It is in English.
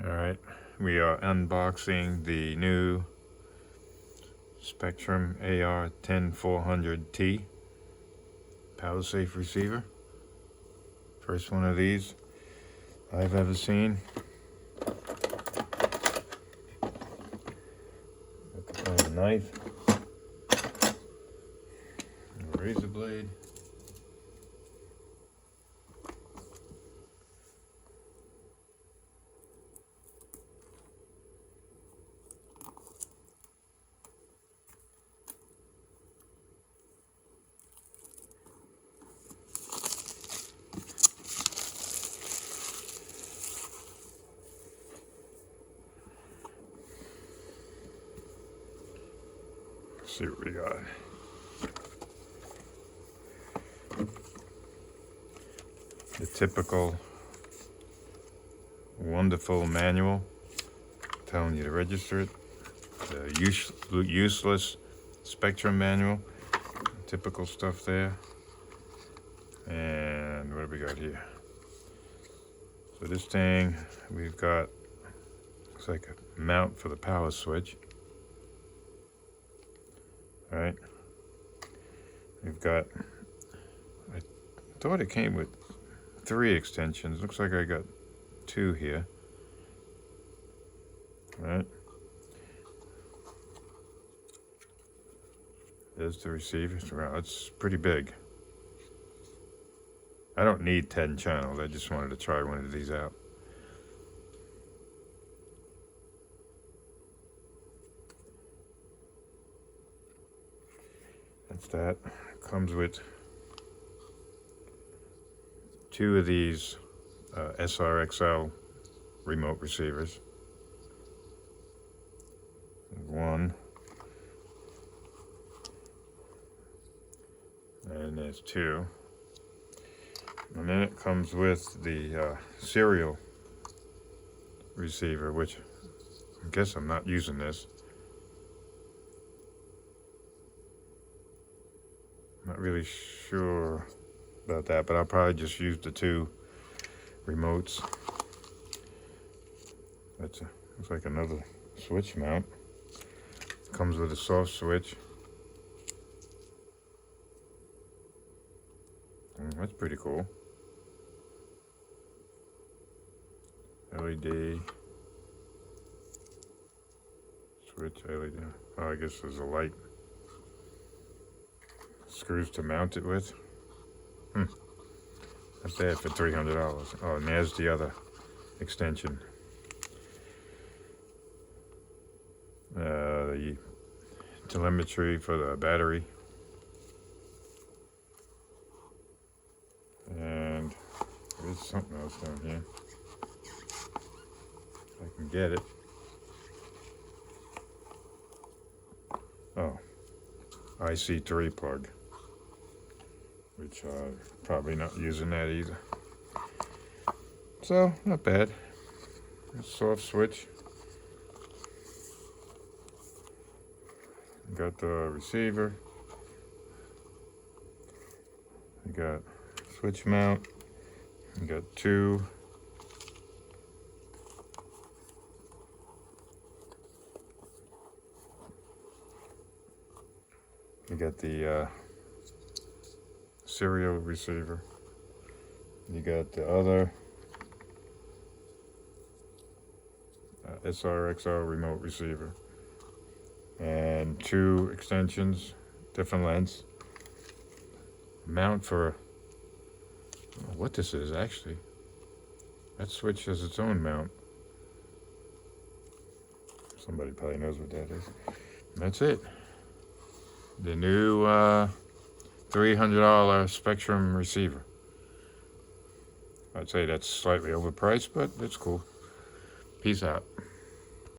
Alright, we are unboxing the new Spektrum AR10400T power safe receiver. First one of these I've ever seen. Look at the knife, a razor blade. Let's see what we got. The typical wonderful manual telling you to register it. The useless Spektrum manual. Typical stuff there. And what do we got here? So this thing, we've got, looks like a mount for the power switch. Right? We've got, I thought it came with 3 extensions. Looks like I got 2 here. Right? There's the receiver. Wow, it's pretty big. I don't need 10 channels. I just wanted to try one of these out. That's that. Comes with 2 of these SRXL remote receivers. One. And there's 2. And then it comes with the serial receiver, which I guess I'm not using this. Not really sure about that, but I'll probably just use the 2 remotes. Looks like another switch mount. Comes with a soft switch. That's pretty cool. LED switch, LED. Oh, I guess there's a light. Screws to mount it with. Not bad for $300. Oh, and there's the other extension. The telemetry for the battery. And there's something else down here. If I can get it. Oh, IC3 plug. Which probably not using that either. So, not bad. A soft switch. Got the receiver. You got switch mount. You got 2. You got the serial receiver. You got the other SRXL remote receiver. And 2 extensions, different lengths. Mount for, I don't know what this is actually. That switch has its own mount. Somebody probably knows what that is. And that's it. The new $300 Spektrum receiver. I'd say that's slightly overpriced, but it's cool. Peace out.